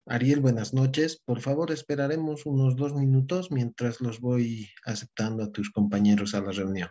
Ariel, buenas noches. Por favor, esperaremos unos 2 minutos mientras los voy aceptando a tus compañeros a la reunión.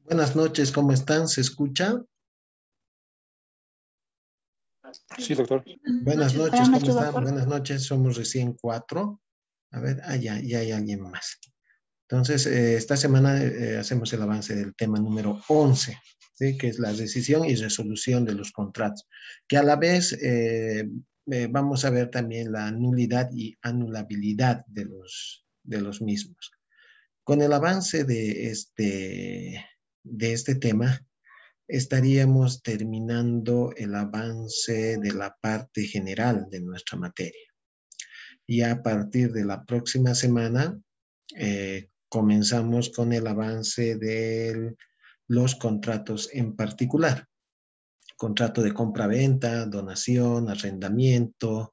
Buenas noches, ¿cómo están? ¿Se escucha? Sí, doctor. Buenas noches, Buenas ¿cómo noches, están? doctor. Buenas noches, somos recién 4. A ver, ya hay alguien más. Entonces, esta semana hacemos el avance del tema número 11, ¿sí? Que es la decisión y resolución de los contratos, que a la vez vamos a ver también la nulidad y anulabilidad de los mismos. Con el avance de este tema, estaríamos terminando el avance de la parte general de nuestra materia. Y a partir de la próxima semana, comenzamos con el avance de los contratos en particular. Contrato de compra-venta, donación, arrendamiento,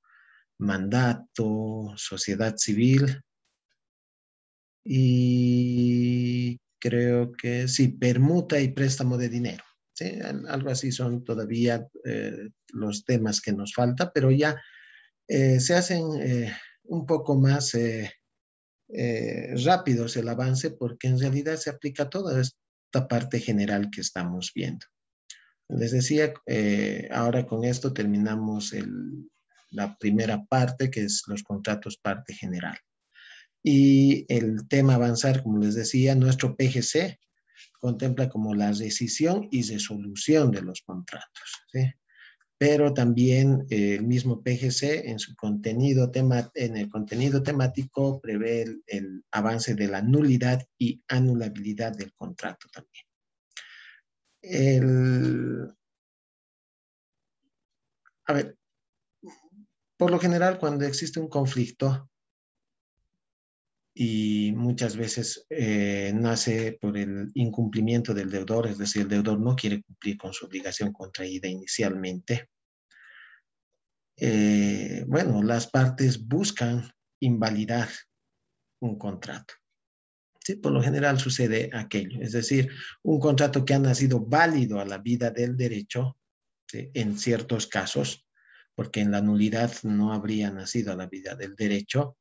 mandato, sociedad civil y creo que sí, permuta y préstamo de dinero. ¿Sí? Algo así son todavía los temas que nos falta, pero ya se hacen un poco más rápidos el avance porque en realidad se aplica toda esta parte general que estamos viendo. Les decía, ahora con esto terminamos la primera parte, que es los contratos parte general. Y el tema avanzar, como les decía, nuestro PGC contempla como la rescisión y resolución de los contratos, ¿sí? Pero también el mismo PGC en su contenido en el contenido temático prevé el avance de la nulidad y anulabilidad del contrato también. A ver, por lo general cuando existe un conflicto y muchas veces nace por el incumplimiento del deudor, es decir, el deudor no quiere cumplir con su obligación contraída inicialmente, bueno, las partes buscan invalidar un contrato. Sí, por lo general sucede aquello, es decir, un contrato que ha nacido válido a la vida del derecho, ¿sí? En ciertos casos, porque en la nulidad no habría nacido a la vida del derecho,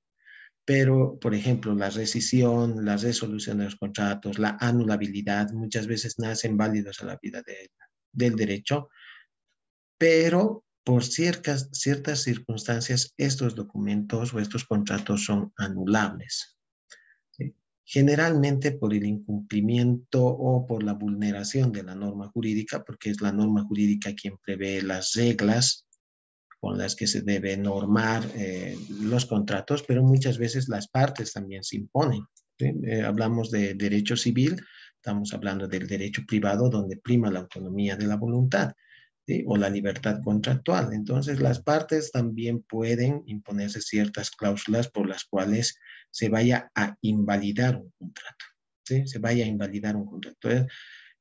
Pero, por ejemplo, la rescisión, la resolución de los contratos, la anulabilidad, muchas veces nacen válidos a la vida del derecho, pero por ciertas circunstancias estos documentos o estos contratos son anulables. ¿Sí? Generalmente por el incumplimiento o por la vulneración de la norma jurídica, porque es la norma jurídica quien prevé las reglas con las que se debe normar los contratos, pero muchas veces las partes también se imponen. ¿Sí? Hablamos de derecho civil, estamos hablando del derecho privado donde prima la autonomía de la voluntad. ¿Sí? O la libertad contractual. Entonces, las partes también pueden imponerse ciertas cláusulas por las cuales se vaya a invalidar un contrato. ¿Sí? Se vaya a invalidar un contrato.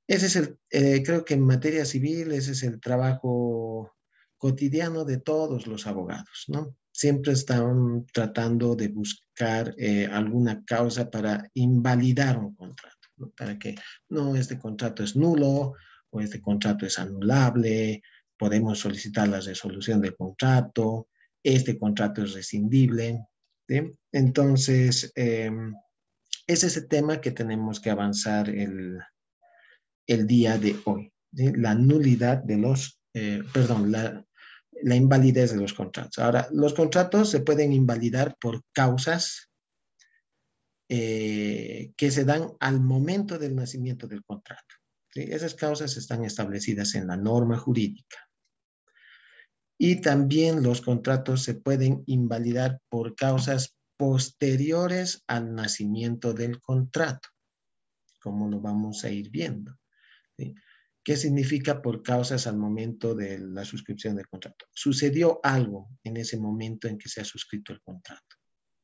Ese es creo que en materia civil, ese es el trabajo cotidiano de todos los abogados, ¿no? Siempre están tratando de buscar alguna causa para invalidar un contrato, ¿no? Para que no, este contrato es nulo o este contrato es anulable, podemos solicitar la resolución del contrato, este contrato es rescindible, ¿sí? Entonces, ese es el tema que tenemos que avanzar el día de hoy. ¿Sí? La nulidad de los, perdón, la invalidez de los contratos. Ahora, los contratos se pueden invalidar por causas que se dan al momento del nacimiento del contrato. ¿Sí? Esas causas están establecidas en la norma jurídica. Y también los contratos se pueden invalidar por causas posteriores al nacimiento del contrato, como lo vamos a ir viendo. ¿Sí? ¿Qué significa por causas al momento de la suscripción del contrato? Sucedió algo en ese momento en que se ha suscrito el contrato.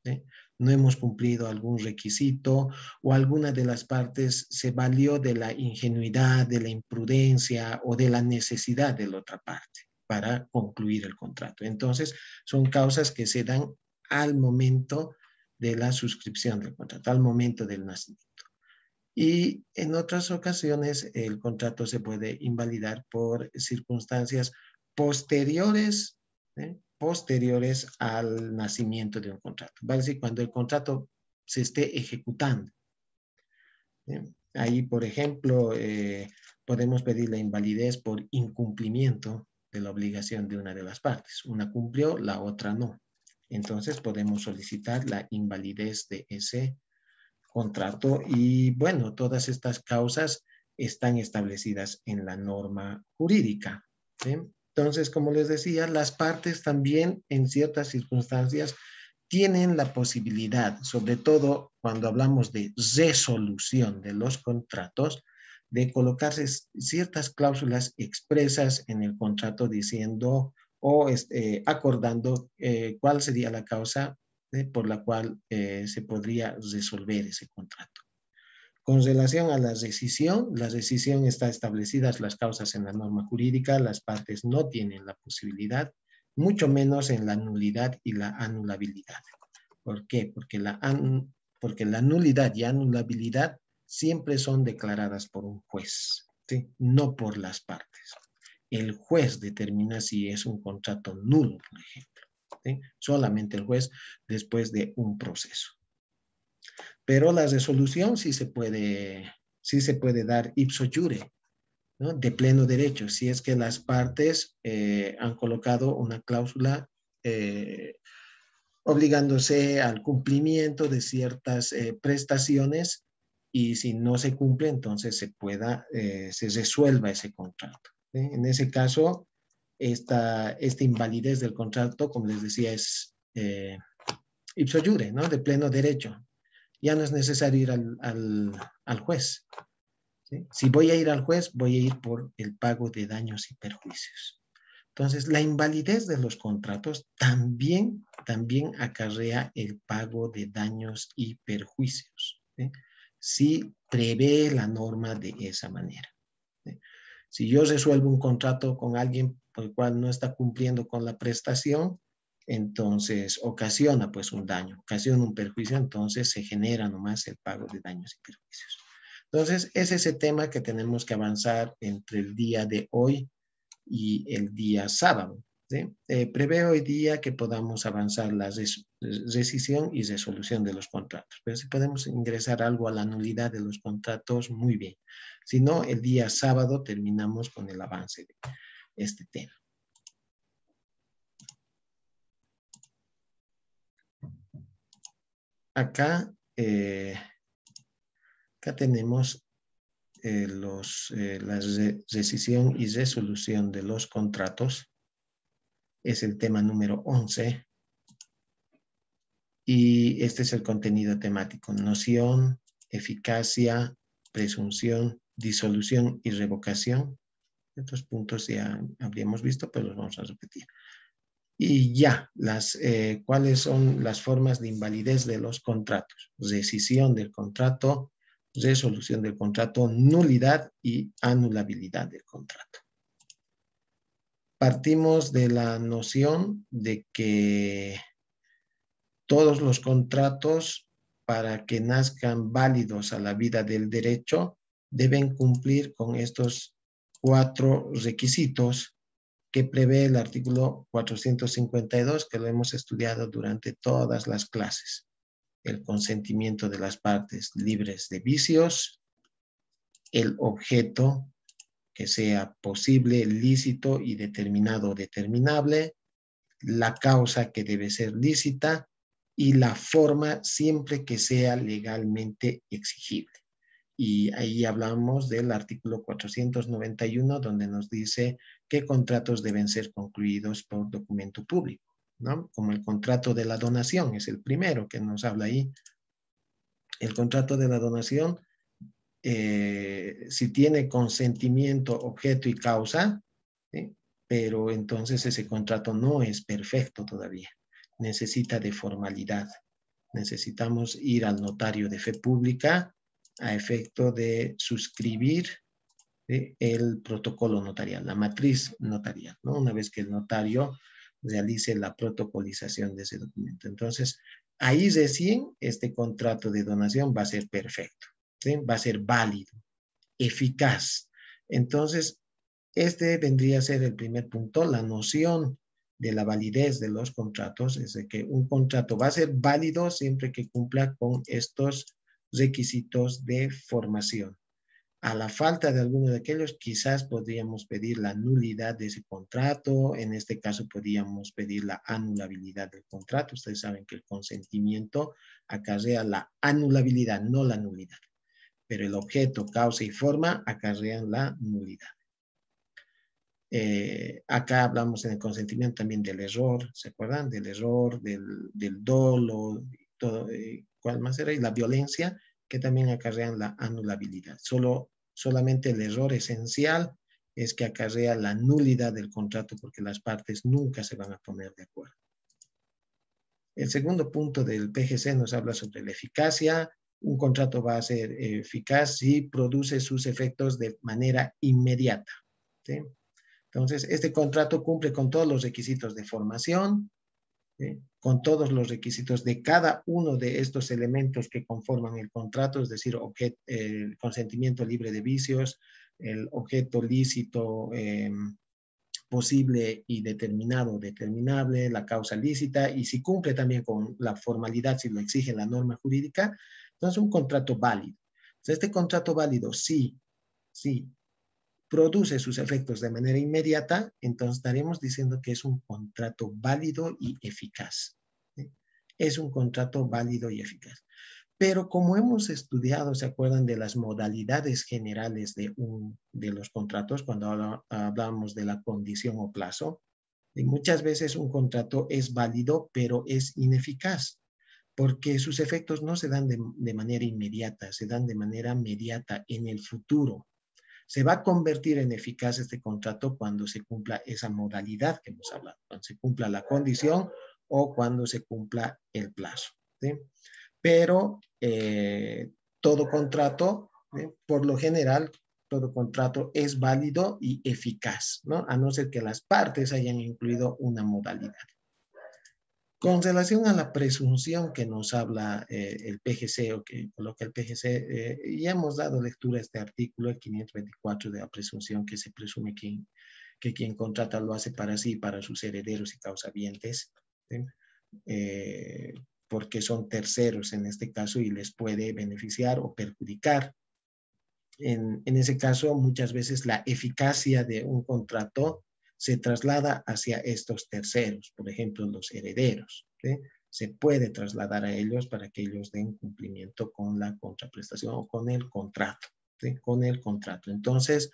¿Sí? No hemos cumplido algún requisito o alguna de las partes se valió de la ingenuidad, de la imprudencia o de la necesidad de la otra parte para concluir el contrato. Entonces, son causas que se dan al momento de la suscripción del contrato, al momento del nacimiento. Y en otras ocasiones el contrato se puede invalidar por circunstancias posteriores, posteriores al nacimiento de un contrato. Va a decir, cuando el contrato se esté ejecutando. Ahí, por ejemplo, podemos pedir la invalidez por incumplimiento de la obligación de una de las partes. Una cumplió, la otra no. Entonces podemos solicitar la invalidez de ese contrato y bueno, todas estas causas están establecidas en la norma jurídica. ¿Sí? Entonces, como les decía, las partes también en ciertas circunstancias tienen la posibilidad, sobre todo cuando hablamos de resolución de los contratos, de colocarse ciertas cláusulas expresas en el contrato diciendo o acordando cuál sería la causa por la cual se podría resolver ese contrato. Con relación a la rescisión está establecidas las causas en la norma jurídica, las partes no tienen la posibilidad, mucho menos en la nulidad y la anulabilidad. ¿Por qué? Porque la nulidad y anulabilidad siempre son declaradas por un juez, ¿sí? No por las partes. El juez determina si es un contrato nulo, por ejemplo. ¿Sí? Solamente el juez después de un proceso. Pero la resolución sí se puede dar ipso iure, ¿no? De pleno derecho, si es que las partes han colocado una cláusula obligándose al cumplimiento de ciertas prestaciones y si no se cumple, entonces se resuelva ese contrato. ¿Sí? En ese caso, esta invalidez del contrato, como les decía, es ipso iure, ¿no? De pleno derecho. Ya no es necesario ir al juez. ¿Sí? Si voy a ir al juez, voy a ir por el pago de daños y perjuicios. Entonces, la invalidez de los contratos también acarrea el pago de daños y perjuicios. ¿Sí? Si prevé la norma de esa manera. ¿Sí? Si yo resuelvo un contrato con alguien por el cual no está cumpliendo con la prestación, entonces ocasiona pues un daño, ocasiona un perjuicio, entonces se genera nomás el pago de daños y perjuicios. Entonces, es ese tema que tenemos que avanzar entre el día de hoy y el día sábado. ¿sí? Prevé hoy día que podamos avanzar la rescisión y resolución de los contratos. Pero si podemos ingresar algo a la nulidad de los contratos, muy bien. Si no, el día sábado terminamos con el avance de este tema. Acá, acá tenemos la rescisión y resolución de los contratos. Es el tema número 11. Y este es el contenido temático: noción, eficacia, presunción, disolución y revocación. Estos puntos ya habríamos visto, pero los vamos a repetir. Y ya, ¿cuáles son las formas de invalidez de los contratos? Rescisión del contrato, resolución del contrato, nulidad y anulabilidad del contrato. Partimos de la noción de que todos los contratos, para que nazcan válidos a la vida del derecho, deben cumplir con estos 4 requisitos que prevé el artículo 452, que lo hemos estudiado durante todas las clases. El consentimiento de las partes libres de vicios, el objeto que sea posible, lícito y determinado o determinable, la causa que debe ser lícita y la forma siempre que sea legalmente exigible. Y ahí hablamos del artículo 491, donde nos dice qué contratos deben ser concluidos por documento público, ¿no? Como el contrato de la donación, es el primero que nos habla ahí. El contrato de la donación, si tiene consentimiento, objeto y causa, ¿sí? Pero entonces ese contrato no es perfecto todavía. Necesita de formalidad. Necesitamos ir al notario de fe pública a efecto de suscribir el protocolo notarial, la matriz notarial, ¿no? Una vez que el notario realice la protocolización de ese documento. Entonces, ahí recién este contrato de donación va a ser perfecto, ¿sí? Va a ser válido, eficaz. Entonces, este vendría a ser el primer punto, la noción de la validez de los contratos, es de que un contrato va a ser válido siempre que cumpla con estos requisitos de formación. A la falta de alguno de aquellos, quizás podríamos pedir la nulidad de ese contrato. En este caso, podríamos pedir la anulabilidad del contrato. Ustedes saben que el consentimiento acarrea la anulabilidad, no la nulidad. Pero el objeto, causa y forma acarrean la nulidad. Acá hablamos en el consentimiento también del error, ¿se acuerdan? Del error, del dolo, todo, ¿cuál más era? Y la violencia, que también acarrean la anulabilidad. Solamente el error esencial es que acarrea la nulidad del contrato, porque las partes nunca se van a poner de acuerdo. El segundo punto del PGC nos habla sobre la eficacia. Un contrato va a ser eficaz si produce sus efectos de manera inmediata, ¿sí? Entonces, este contrato cumple con todos los requisitos de formación, ¿sí? Con todos los requisitos de cada uno de estos elementos que conforman el contrato, es decir, el consentimiento libre de vicios, el objeto lícito posible y determinado, determinable, la causa lícita, y si cumple también con la formalidad, si lo exige la norma jurídica, entonces un contrato válido. Entonces, este contrato válido, sí, produce sus efectos de manera inmediata, entonces estaremos diciendo que es un contrato válido y eficaz, ¿sí? Es un contrato válido y eficaz. Pero como hemos estudiado, ¿se acuerdan de las modalidades generales de los contratos cuando hablábamos de la condición o plazo? Y muchas veces un contrato es válido, pero es ineficaz, porque sus efectos no se dan de manera inmediata, se dan de manera mediata en el futuro. Se va a convertir en eficaz este contrato cuando se cumpla esa modalidad que hemos hablado, cuando se cumpla la condición o cuando se cumpla el plazo, ¿sí? Pero todo contrato, por lo general, todo contrato es válido y eficaz, ¿no? A no ser que las partes hayan incluido una modalidad. Con relación a la presunción que nos habla el PGC o que coloca el PGC, ya hemos dado lectura a este artículo, el 524 de la presunción, que se presume que que quien contrata lo hace para sí, para sus herederos y causavientes, ¿sí? Porque son terceros en este caso y les puede beneficiar o perjudicar. En ese caso, muchas veces la eficacia de un contrato se traslada hacia estos terceros, por ejemplo, los herederos, ¿sí? Se puede trasladar a ellos para que ellos den cumplimiento con la contraprestación o con el contrato, ¿sí? Con el contrato. Entonces,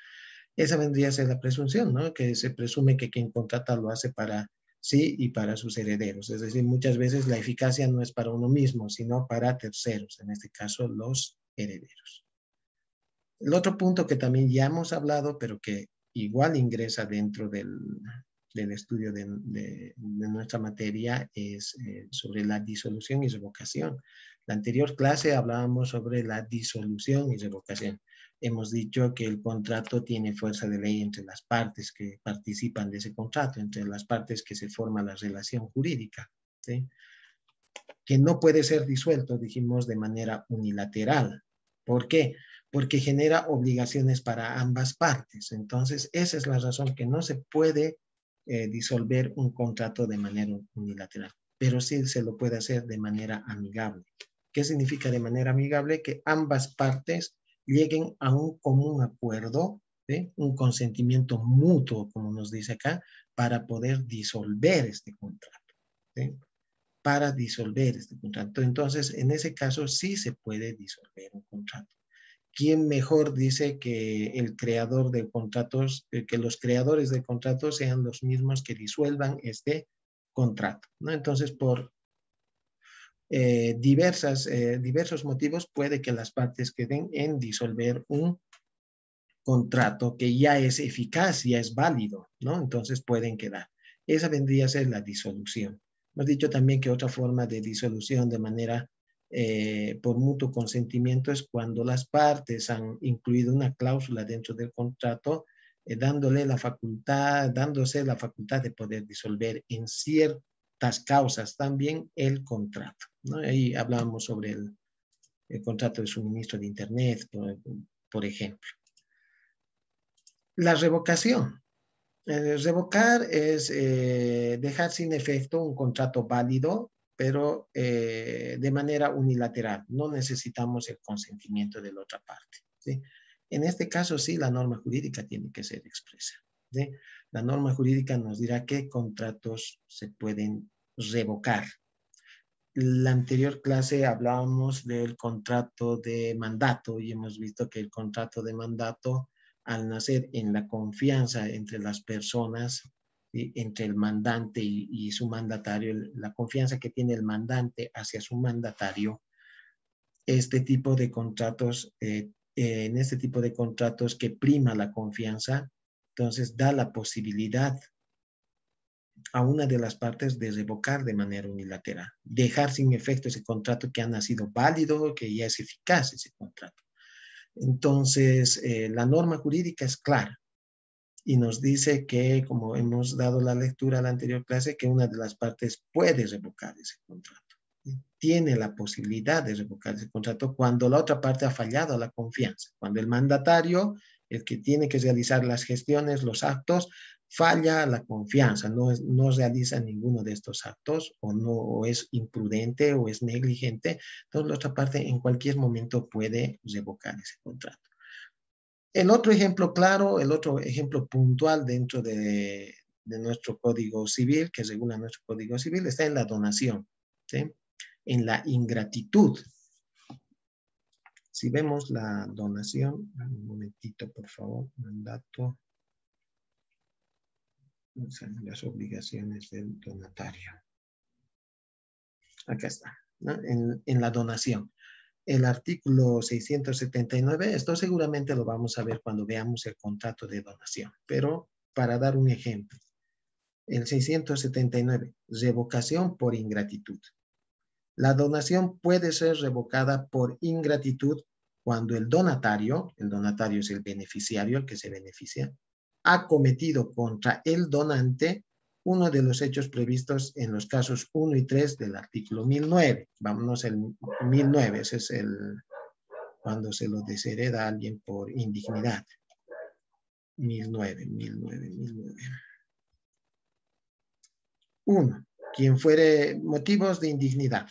esa vendría a ser la presunción, ¿no? Que se presume que quien contrata lo hace para sí y para sus herederos. Es decir, muchas veces la eficacia no es para uno mismo, sino para terceros, en este caso los herederos. El otro punto que también ya hemos hablado, pero que igual ingresa dentro del estudio de nuestra materia, es sobre la disolución y revocación. La anterior clase hablábamos sobre la disolución y revocación. Hemos dicho que el contrato tiene fuerza de ley entre las partes que participan de ese contrato, entre las partes que se forma la relación jurídica, ¿sí? Que no puede ser disuelto, dijimos, de manera unilateral. ¿Por qué? Porque genera obligaciones para ambas partes. Entonces, esa es la razón que no se puede disolver un contrato de manera unilateral, pero sí se lo puede hacer de manera amigable. ¿Qué significa de manera amigable? Que ambas partes lleguen a un común acuerdo, ¿sí? Un consentimiento mutuo, como nos dice acá, para poder disolver este contrato, ¿sí? Para disolver este contrato. Entonces, en ese caso sí se puede disolver un contrato. ¿Quién mejor dice que el creador de contratos, que los creadores de contratos sean los mismos que disuelvan este contrato, ¿no? Entonces, por diversos motivos puede que las partes queden en disolver un contrato que ya es eficaz, ya es válido, ¿no? Entonces pueden quedar. Esa vendría a ser la disolución. Hemos dicho también que otra forma de disolución de manera por mutuo consentimiento es cuando las partes han incluido una cláusula dentro del contrato, dándose la facultad de poder disolver en ciertas causas también el contrato, ¿no? Ahí hablábamos sobre el contrato de suministro de Internet, por ejemplo. La revocación. Revocar es dejar sin efecto un contrato válido, pero de manera unilateral. No necesitamos el consentimiento de la otra parte, ¿sí? En este caso, sí, la norma jurídica tiene que ser expresa, ¿sí? La norma jurídica nos dirá qué contratos se pueden revocar. La anterior clase hablábamos del contrato de mandato y hemos visto que el contrato de mandato, al nacer en la confianza entre las personas, ¿sí? Entre el mandante y su mandatario, la confianza que tiene el mandante hacia su mandatario, este tipo de contratos, en este tipo de contratos que prima la confianza, entonces da la posibilidad a una de las partes de revocar de manera unilateral, dejar sin efecto ese contrato que ha nacido válido, que ya es eficaz ese contrato. Entonces, la norma jurídica es clara y nos dice que, como hemos dado la lectura a la anterior clase, que una de las partes puede revocar ese contrato. Tiene la posibilidad de revocar ese contrato cuando la otra parte ha fallado a la confianza, cuando el mandatario, el que tiene que realizar las gestiones, los actos, falla a la confianza, no realiza ninguno de estos actos o es imprudente o es negligente, entonces la otra parte en cualquier momento puede revocar ese contrato. El otro ejemplo claro, el otro ejemplo puntual dentro de nuestro Código Civil, que regula nuestro Código Civil, está en la donación, ¿sí? En la ingratitud. Si vemos la donación, un momentito, por favor, mandato, las obligaciones del donatario. Acá está, ¿no? En la donación. El artículo 679, esto seguramente lo vamos a ver cuando veamos el contrato de donación, pero para dar un ejemplo, el 679, revocación por ingratitud. La donación puede ser revocada por ingratitud cuando el donatario es el beneficiario, el que se beneficia, ha cometido contra el donante uno de los hechos previstos en los casos 1 y 3 del artículo 1009. Vámonos al 1009, ese es cuando se lo deshereda a alguien por indignidad. 1009. 1. Quien fuere motivos de indignidad.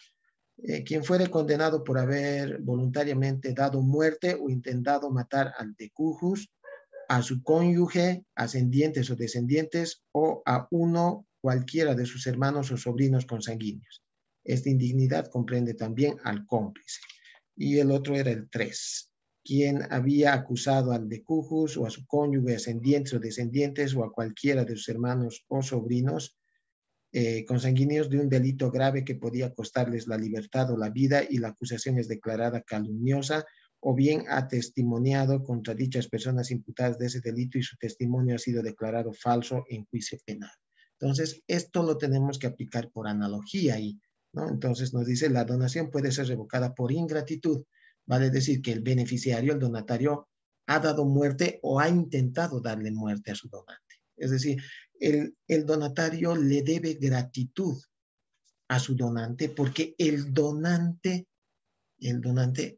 Quien fuere condenado por haber voluntariamente dado muerte o intentado matar al decujus, a su cónyuge, ascendientes o descendientes, o a uno cualquiera de sus hermanos o sobrinos consanguíneos. Esta indignidad comprende también al cómplice. Y el otro era el 3. Quien había acusado al decujus o a su cónyuge, ascendientes o descendientes, o a cualquiera de sus hermanos o sobrinos consanguíneos de un delito grave que podía costarles la libertad o la vida, y la acusación es declarada calumniosa, o bien ha testimoniado contra dichas personas imputadas de ese delito y su testimonio ha sido declarado falso en juicio penal. Entonces, esto lo tenemos que aplicar por analogía ahí, ¿no? Entonces nos dice, la donación puede ser revocada por ingratitud. Vale decir que el beneficiario, el donatario, ha dado muerte o ha intentado darle muerte a su donante. Es decir, el donatario le debe gratitud a su donante porque el donante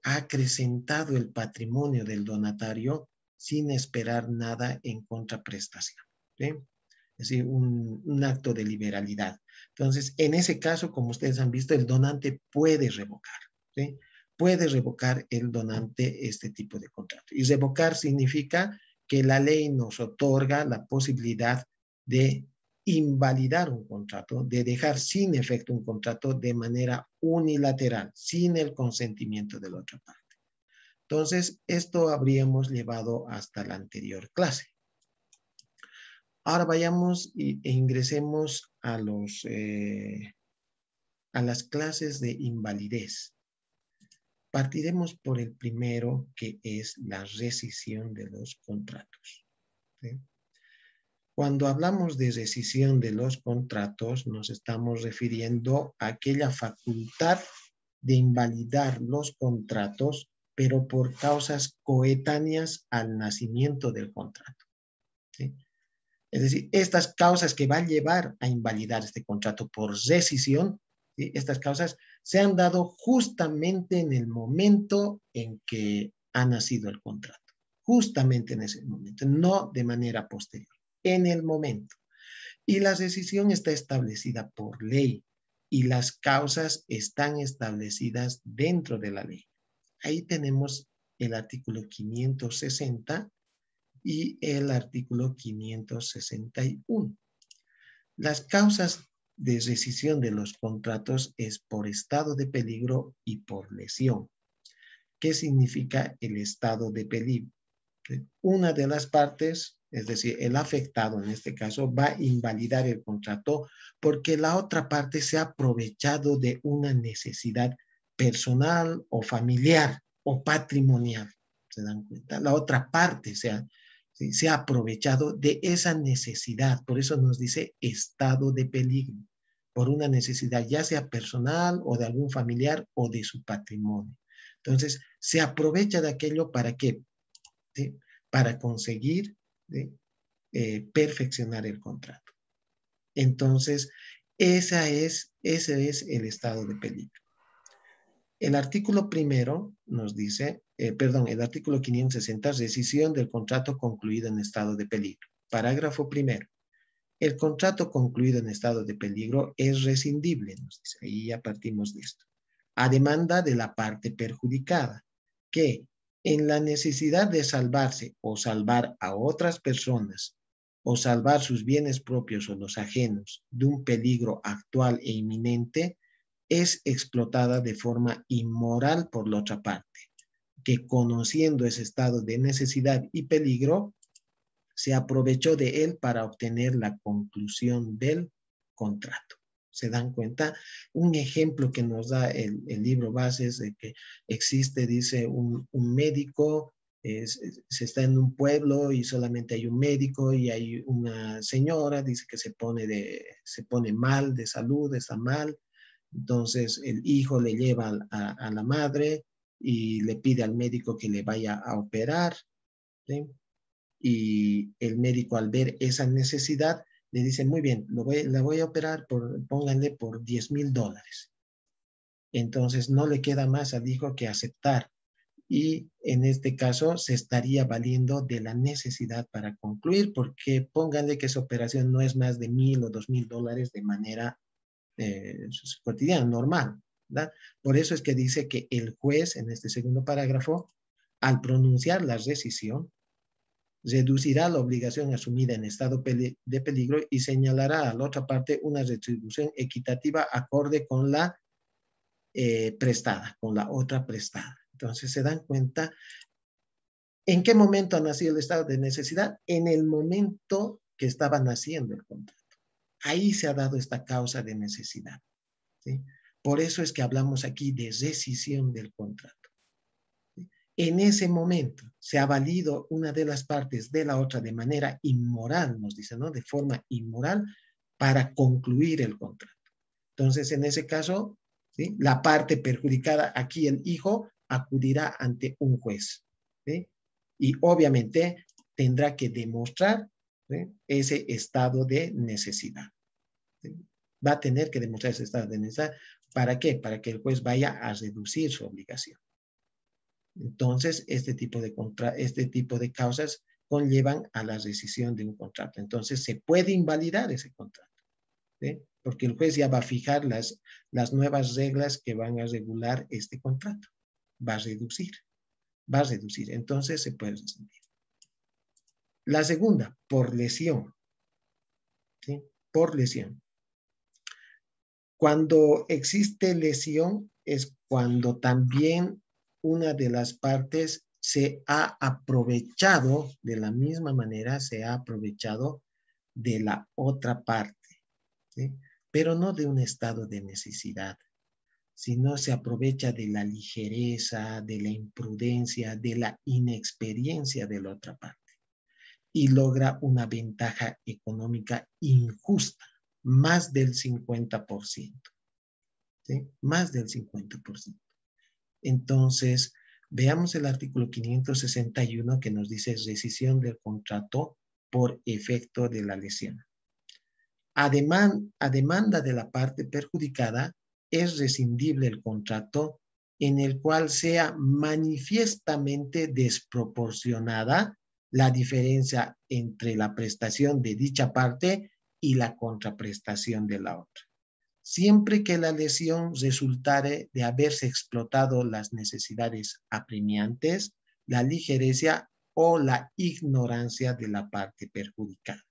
ha acrecentado el patrimonio del donatario sin esperar nada en contraprestación, ¿sí? Es decir, un acto de liberalidad. Entonces, en ese caso, como ustedes han visto, el donante puede revocar, ¿sí? Puede revocar el donante este tipo de contrato. Y revocar significa que la ley nos otorga la posibilidad de invalidar un contrato, de dejar sin efecto un contrato de manera unilateral, sin el consentimiento de la otra parte. Entonces, esto habríamos llevado hasta la anterior clase. Ahora vayamos e ingresemos a las clases de invalidez. Partiremos por el primero, que es la rescisión de los contratos, ¿sí? Cuando hablamos de rescisión de los contratos, nos estamos refiriendo a aquella facultad de invalidar los contratos, pero por causas coetáneas al nacimiento del contrato, ¿sí? Es decir, estas causas que van a llevar a invalidar este contrato por rescisión, ¿sí? Estas causas se han dado justamente en el momento en que ha nacido el contrato, justamente en ese momento, no de manera posterior, en el momento. Y la rescisión está establecida por ley y las causas están establecidas dentro de la ley. Ahí tenemos el artículo 560 y el artículo 561. Las causas de rescisión de los contratos es por estado de peligro y por lesión. ¿Qué significa el estado de peligro? Una de las partes, es decir, el afectado en este caso, va a invalidar el contrato porque la otra parte se ha aprovechado de una necesidad personal o familiar o patrimonial. ¿Se dan cuenta? La otra parte se ha aprovechado de esa necesidad. Por eso nos dice estado de peligro, por una necesidad ya sea personal o de algún familiar o de su patrimonio. Entonces, se aprovecha de aquello para que ¿sí? Para conseguir ¿sí? Perfeccionar el contrato. Entonces, ese es el estado de peligro. El artículo primero nos dice, el artículo 560, rescisión del contrato concluido en estado de peligro. Parágrafo primero. El contrato concluido en estado de peligro es rescindible, nos dice. Ahí ya partimos de esto. A demanda de la parte perjudicada, que en la necesidad de salvarse o salvar a otras personas o salvar sus bienes propios o los ajenos de un peligro actual e inminente, es explotada de forma inmoral por la otra parte, que conociendo ese estado de necesidad y peligro, se aprovechó de él para obtener la conclusión del contrato. ¿Se dan cuenta? Un ejemplo que nos da el libro base es de que existe, dice, un médico, se está en un pueblo y solamente hay un médico y hay una señora, dice que se pone mal de salud, está mal. Entonces el hijo le lleva a la madre y le pide al médico que le vaya a operar, ¿sí? Y el médico, al ver esa necesidad, le dice, muy bien, la voy a operar, pónganle por $10,000. Entonces no le queda más al hijo que aceptar. y en este caso se estaría valiendo de la necesidad para concluir, porque pónganle que esa operación no es más de $1,000 o $2,000 de manera cotidiana, normal, ¿verdad? Por eso es que dice que el juez, en este segundo parágrafo, al pronunciar la rescisión, reducirá la obligación asumida en estado de peligro y señalará a la otra parte una retribución equitativa acorde con la prestada, con la otra prestada. Entonces se dan cuenta en qué momento ha nacido el estado de necesidad, en el momento que estaba naciendo el contrato. Ahí se ha dado esta causa de necesidad, ¿sí? Por eso es que hablamos aquí de rescisión del contrato. En ese momento se ha valido una de las partes de la otra de manera inmoral, nos dice, ¿no? De forma inmoral para concluir el contrato. Entonces, en ese caso, ¿sí? La parte perjudicada, aquí el hijo, acudirá ante un juez, ¿sí? Y obviamente tendrá que demostrar, ¿sí? Ese estado de necesidad, ¿sí? Va a tener que demostrar ese estado de necesidad. ¿Para qué? Para que el juez vaya a reducir su obligación. Entonces, este tipo de causas conllevan a la rescisión de un contrato. Entonces, se puede invalidar ese contrato, ¿sí? Porque el juez ya va a fijar las nuevas reglas que van a regular este contrato. Va a reducir. Entonces, se puede rescindir. La segunda, por lesión, ¿sí? Por lesión. Cuando existe lesión es cuando también una de las partes se ha aprovechado, de la misma manera se ha aprovechado de la otra parte, ¿sí? Pero no de un estado de necesidad, sino se aprovecha de la ligereza, de la imprudencia, de la inexperiencia de la otra parte y logra una ventaja económica injusta, más del 50%. ¿Sí? Más del 50%. Entonces, veamos el artículo 561 que nos dice rescisión del contrato por efecto de la lesión. A demanda de la parte perjudicada, es rescindible el contrato en el cual sea manifiestamente desproporcionada la diferencia entre la prestación de dicha parte y la contraprestación de la otra, siempre que la lesión resultare de haberse explotado las necesidades apremiantes, la ligereza o la ignorancia de la parte perjudicada.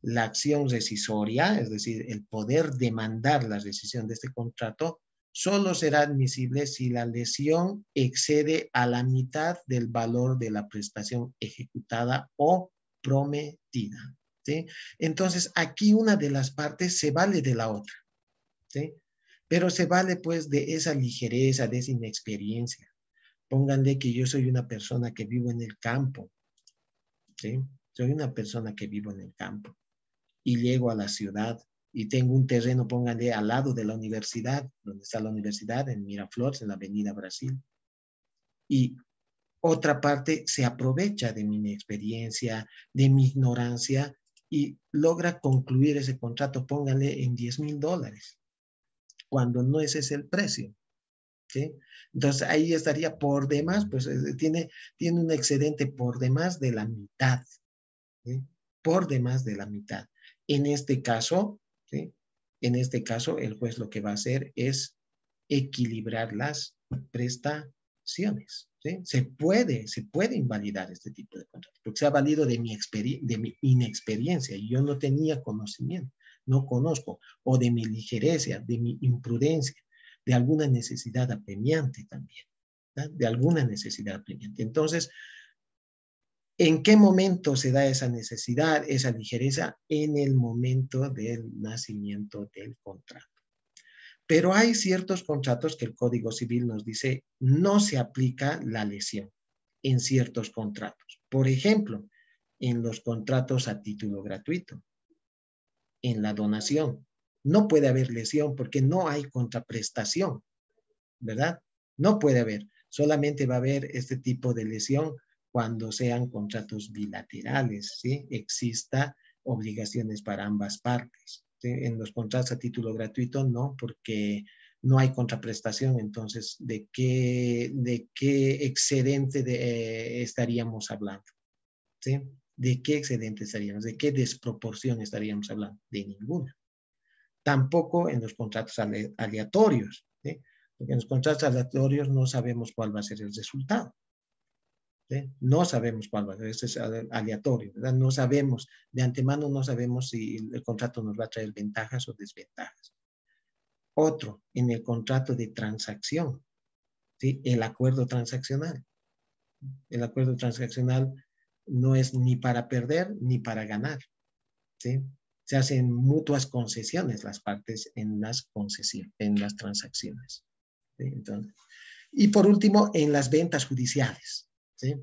La acción rescisoria, es decir, el poder demandar la rescisión de este contrato, solo será admisible si la lesión excede a la mitad del valor de la prestación ejecutada o prometida, ¿sí? Entonces, aquí una de las partes se vale de la otra, ¿sí? Pero se vale pues de esa ligereza, de esa inexperiencia. Pónganle que yo soy una persona que vivo en el campo, ¿sí? Soy una persona que vivo en el campo y llego a la ciudad y tengo un terreno, pónganle, al lado de la universidad, donde está la universidad, en Miraflores, en la Avenida Brasil. Y otra parte se aprovecha de mi inexperiencia, de mi ignorancia y logra concluir ese contrato, pónganle, en $10,000, cuando no ese es el precio, ¿sí? Entonces ahí estaría por demás, pues tiene un excedente por demás de la mitad, ¿sí? Por demás de la mitad. En este caso, ¿sí? En este caso, el juez lo que va a hacer es equilibrar las prestaciones, ¿sí? Se puede invalidar este tipo de contrato, porque se ha valido de mi inexperiencia y yo no tenía conocimiento, no conozco, o de mi ligereza, de mi imprudencia, de alguna necesidad apremiante también, ¿sí? De alguna necesidad apremiante. Entonces, ¿en qué momento se da esa necesidad, esa ligereza? En el momento del nacimiento del contrato. Pero hay ciertos contratos que el Código Civil nos dice no se aplica la lesión en ciertos contratos. Por ejemplo, en los contratos a título gratuito, en la donación. No puede haber lesión porque no hay contraprestación, ¿verdad? No puede haber. Solamente va a haber este tipo de lesión cuando sean contratos bilaterales, ¿sí? Exista obligaciones para ambas partes, ¿sí? En los contratos a título gratuito no, porque no hay contraprestación, entonces, ¿de qué excedente estaríamos hablando? ¿Sí? ¿De qué excedente estaríamos? ¿De qué desproporción estaríamos hablando? De ninguna. Tampoco en los contratos aleatorios, ¿sí? Porque en los contratos aleatorios no sabemos cuál va a ser el resultado. ¿Sí? No sabemos cuál va a ser, esto es aleatorio, ¿verdad? No sabemos, de antemano no sabemos si el contrato nos va a traer ventajas o desventajas. Otro, en el contrato de transacción, ¿sí? El acuerdo transaccional. El acuerdo transaccional no es ni para perder ni para ganar, ¿sí? Se hacen mutuas concesiones las partes en las transacciones, ¿sí? Entonces, y por último, en las ventas judiciales, ¿sí?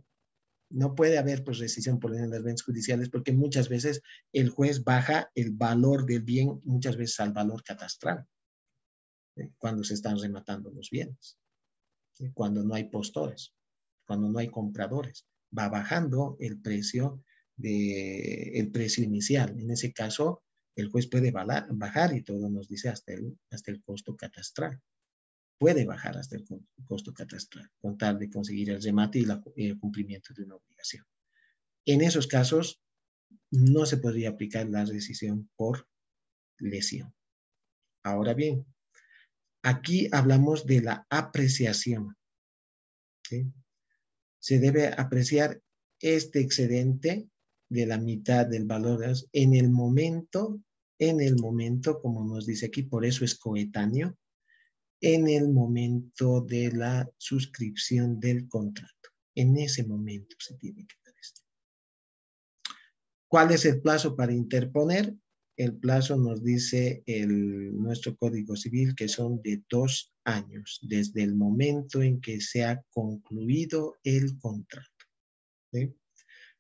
No puede haber pues rescisión por en las ventas judiciales porque muchas veces el juez baja el valor del bien, muchas veces al valor catastral, ¿sí? Cuando se están rematando los bienes, ¿sí? Cuando no hay postores, cuando no hay compradores, va bajando el precio inicial. En ese caso, el juez puede bajar y todo nos dice hasta el costo catastral. Puede bajar hasta el costo catastral, con tal de conseguir el remate y el cumplimiento de una obligación. En esos casos, no se podría aplicar la rescisión por lesión. Ahora bien, aquí hablamos de la apreciación, ¿sí? Se debe apreciar este excedente de la mitad del valor en el momento, como nos dice aquí, por eso es coetáneo, en el momento de la suscripción del contrato. En ese momento se tiene que dar esto. ¿Cuál es el plazo para interponer? El plazo nos dice nuestro Código Civil que son de 2 años, desde el momento en que se ha concluido el contrato, ¿sí?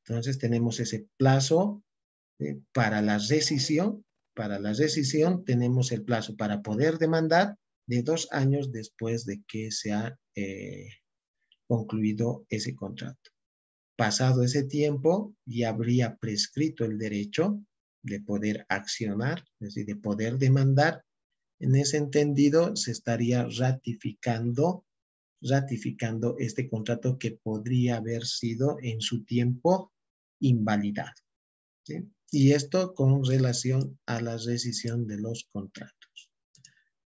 Entonces tenemos ese plazo para la rescisión. Para la rescisión tenemos el plazo para poder demandar de 2 años después de que se ha concluido ese contrato. Pasado ese tiempo, ya habría prescrito el derecho de poder accionar, es decir, de poder demandar. En ese entendido, se estaría ratificando este contrato que podría haber sido en su tiempo invalidado, ¿sí? Y esto con relación a la rescisión de los contratos.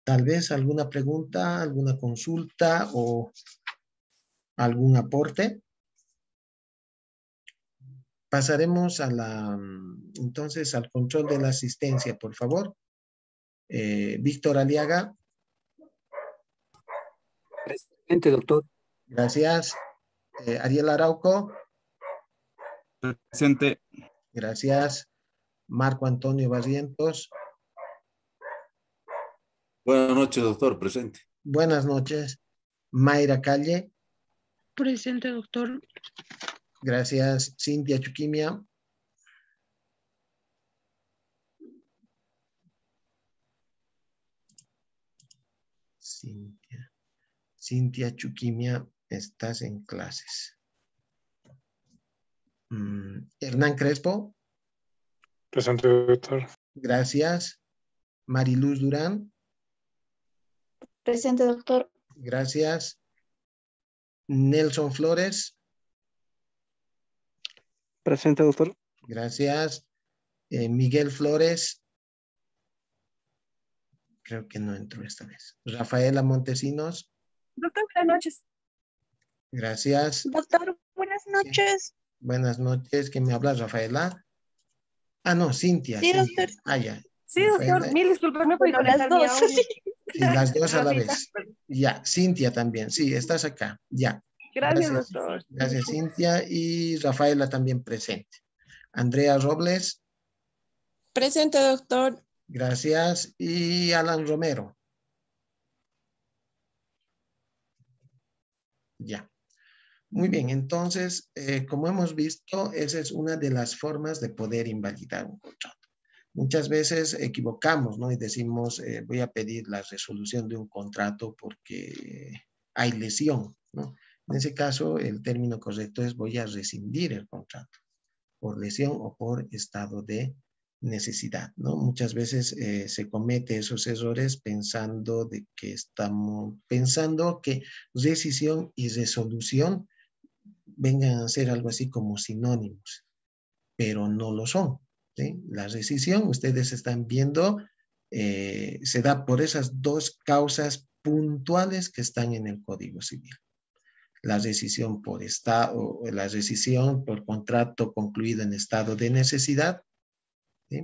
Tal vez alguna pregunta, alguna consulta o algún aporte. Pasaremos entonces al control de la asistencia, por favor. Víctor Aliaga. Presente, doctor. Gracias. Ariel Arauco. Presente. Gracias. Marco Antonio Barrientos. Buenas noches, doctor. Presente. Buenas noches. Mayra Calle. Presente, doctor. Gracias. Cintia Chuquimia. Cintia Chuquimia, estás en clases. Hernán Crespo. Presente, doctor. Gracias. Mariluz Durán. Presente, doctor. Gracias. Nelson Flores. Presente, doctor. Gracias. Miguel Flores. Creo que no entró esta vez. Rafaela Montesinos. Doctor, buenas noches. Gracias. Doctor, buenas noches. Sí. Buenas noches. ¿Quién me habla, Rafaela? Ah, no, Cintia. Sí, Cintia. doctor. Ah, ya. Sí, Rafaela. doctor, mil disculpas, no puedo Bueno, las conectar mi dos. audio. Sí, las dos a la Rosita. vez. Ya, Cintia también. Sí, estás acá. Ya. Gracias, doctor. Gracias, Cintia. Y Rafaela también presente. Andrea Robles. Presente, doctor. Gracias. Y Alan Romero. Ya. Muy bien, entonces, como hemos visto, esa es una de las formas de poder invalidar un contrato. Muchas veces equivocamos, ¿no? Y decimos, voy a pedir la resolución de un contrato porque hay lesión, ¿no? En ese caso, el término correcto es voy a rescindir el contrato por lesión o por estado de necesidad, ¿no? Muchas veces se comete esos errores pensando que rescisión y resolución vengan a ser algo así como sinónimos, pero no lo son, ¿sí? La rescisión, ustedes están viendo, se da por esas dos causas puntuales que están en el Código Civil. La rescisión por estado, la rescisión por contrato concluido en estado de necesidad, ¿sí?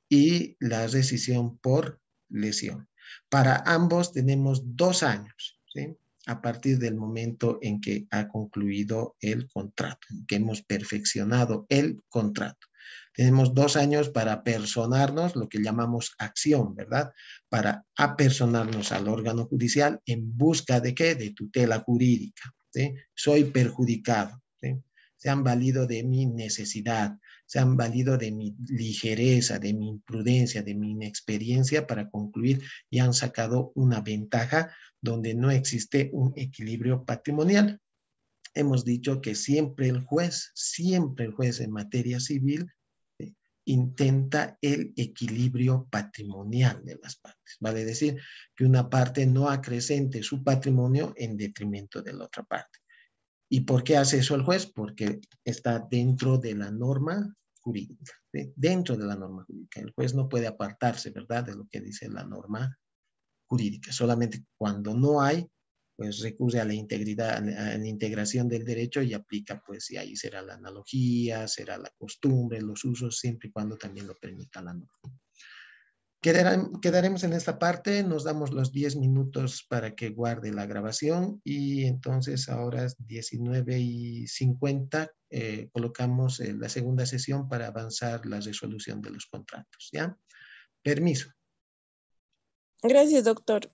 Y la rescisión por lesión. Para ambos tenemos 2 años, ¿sí? A partir del momento en que ha concluido el contrato, en que hemos perfeccionado el contrato. Tenemos 2 años para apersonarnos, lo que llamamos acción, ¿verdad? Para apersonarnos al órgano judicial en busca de ¿qué? De tutela jurídica, ¿sí? Soy perjudicado, ¿sí? Se han valido de mi necesidad, se han valido de mi ligereza, de mi imprudencia, de mi inexperiencia para concluir y han sacado una ventaja donde no existe un equilibrio patrimonial. Hemos dicho que siempre el juez en materia civil intenta el equilibrio patrimonial de las partes. Vale decir que una parte no acrecente su patrimonio en detrimento de la otra parte. ¿Y por qué hace eso el juez? Porque está dentro de la norma jurídica, ¿sí? Dentro de la norma jurídica. El juez no puede apartarse, ¿verdad?, de lo que dice la norma jurídica. Solamente cuando no hay, pues recurre a la integridad, a la integración del derecho y aplica, pues, y ahí será la analogía, será la costumbre, los usos, siempre y cuando también lo permita la norma. Quedaremos en esta parte, nos damos los 10 minutos para que guarde la grabación y entonces ahora es 19:50, colocamos la segunda sesión para avanzar la resolución de los contratos, ¿ya? Permiso. Gracias, doctor.